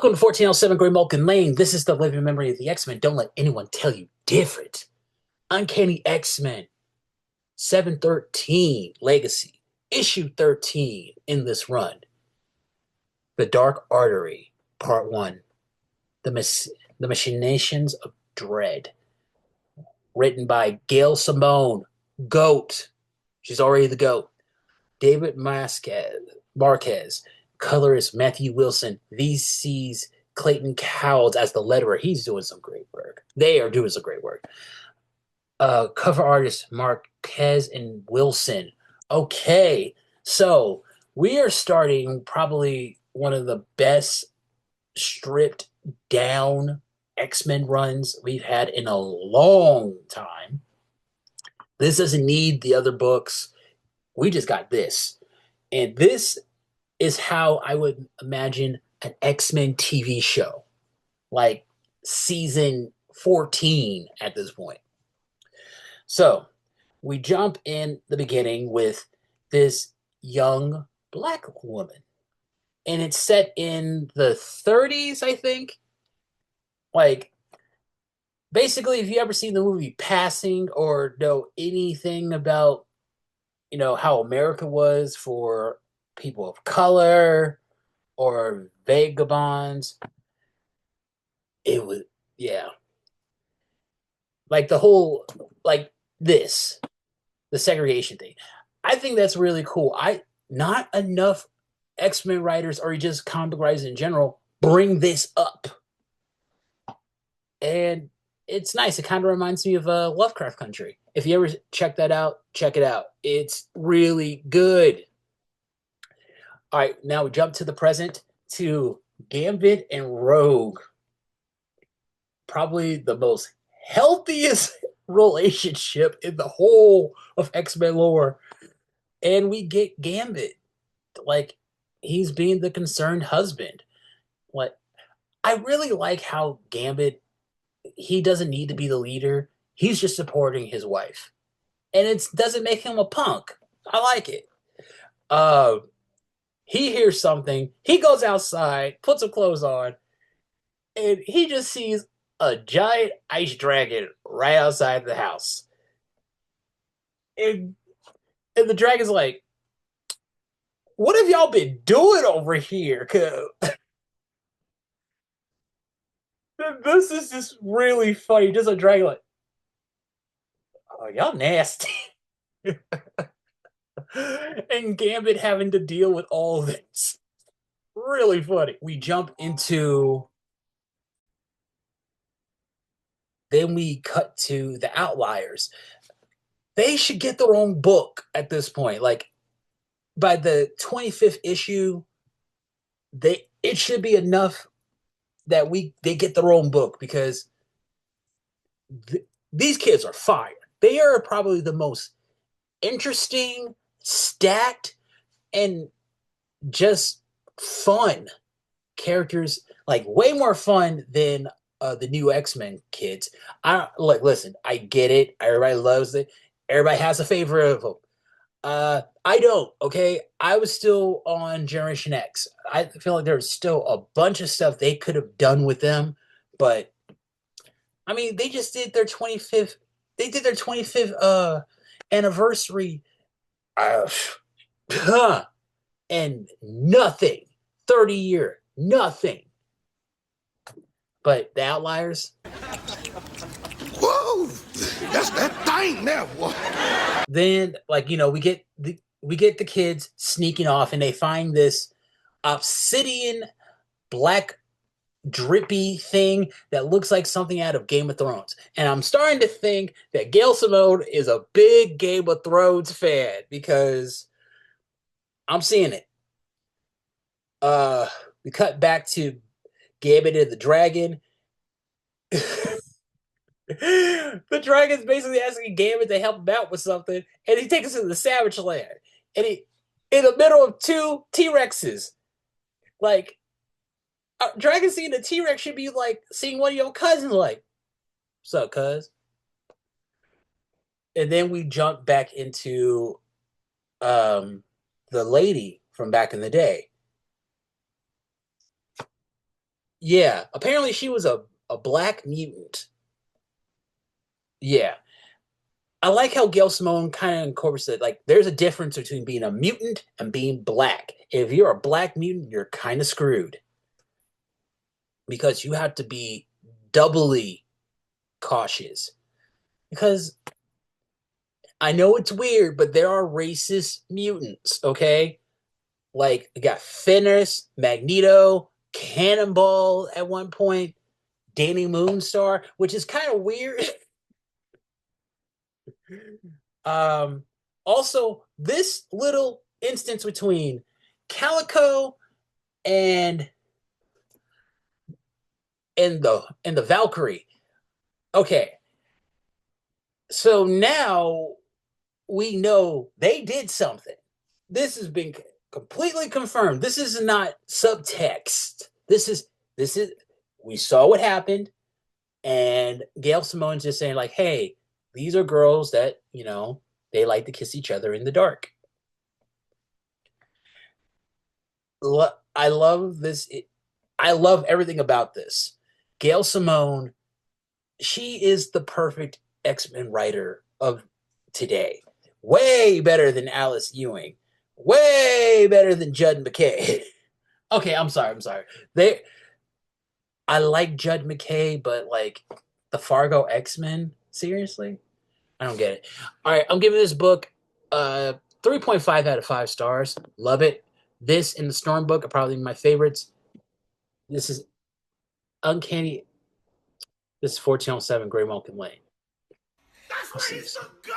Welcome to 1407 Gray Malkin Lane. This is the living memory of the X-Men. Don't let anyone tell you different. Uncanny X-Men 713 Legacy, issue 13 in this run. The Dark Artery, part 1. The Machinations of Dread. Written by Gail Simone, GOAT. She's already the GOAT. David Marquez. Colorist Matthew Wilson, VC's Clayton Cowles as the letterer. He's doing some great work. They are doing some great work. Cover artist Marquez and Wilson. Okay, so we are starting probably one of the best stripped down X-Men runs we've had in a long time. This doesn't need the other books. We just got this. And this is how I would imagine an X-Men TV show, like season 14 at this point. So we jump in the beginning with this young black woman, and it's set in the 30s, I think. Like, basically, if you ever seen the movie Passing or know anything about, how America was for people of color or vagabonds, it was, yeah, like the whole, like this, the segregation thing. I think that's really cool. Not enough X-Men writers or just comic writers in general bring this up, and it's nice. It kind of reminds me of Lovecraft Country. If you ever check that out, check it out. It's really good. All right, now we jump to the present to Gambit and Rogue. Probably the most healthiest relationship in the whole of X-Men lore. And we get Gambit. Like, he's being the concerned husband. Like, I really like how Gambit, he doesn't need to be the leader. He's just supporting his wife. And it doesn't make him a punk. I like it. He hears something. He goes outside, puts some clothes on, and he just sees a giant ice dragon right outside the house. And the dragon's like, what have y'all been doing over here? This is just really funny. Just a dragon like, oh, y'all nasty. And Gambit having to deal with all this. Really funny. We jump into... Then we cut to the Outliers. They should get their own book at this point. Like, by the 25th issue, it should be enough that they get their own book, because these kids are fire. They are probably the most interesting, stacked, and just fun characters. Like, way more fun than the new X-Men kids. Listen, I get it. Everybody loves it. Everybody has a favorite of them. I don't, okay? I was still on Generation X. I feel like there's still a bunch of stuff they could have done with them, but I mean, they just did their 25th. They did their 25th anniversary, and nothing. 30-year, nothing. But the Outliers. Whoa, that's that thing there, boy. Then, we get the kids sneaking off, and they find this obsidian black drippy thing that looks like something out of Game of Thrones. And I'm starting to think that Gail Simone is a big Game of Thrones fan, because I'm seeing it. We cut back to Gambit and the dragon. The dragon's basically asking Gambit to help him out with something, and he takes us to the Savage Land. And he, in the middle of two T-Rexes. Like, dragon seeing a T-Rex should be like seeing one of your cousins, like, what's up, cuz? And then we jump back into the lady from back in the day. Yeah, apparently she was a black mutant. Yeah. I like how Gail Simone kind of incorporates it. Like, there's a difference between being a mutant and being black. If you're a black mutant, you're kind of screwed because you have to be doubly cautious. Because I know it's weird, but there are racist mutants, okay? Like, you got Fenris, Magneto, Cannonball at one point, Danny Moonstar, which is kind of weird. Um, Also, this little instance between Calico and the Valkyrie. Okay, so now we know they did something. This has been completely confirmed. This is not subtext. This is we saw what happened, and Gail Simone's just saying like, "Hey, these are girls that they like to kiss each other in the dark." I love this. I love everything about this. Gail Simone, she is the perfect X-Men writer of today. Way better than Alice Ewing. Way better than Judd McKay. Okay, I'm sorry. I'm sorry. They I like Judd McKay, but like the Fargo X-Men, seriously? I don't get it. All right, I'm giving this book 3.5 out of 5 stars. Love it. This and the Storm book are probably my favorites. This is Uncanny. This is 1407 Grey Malkin Lane. That's I'll where see you he's soon. to go!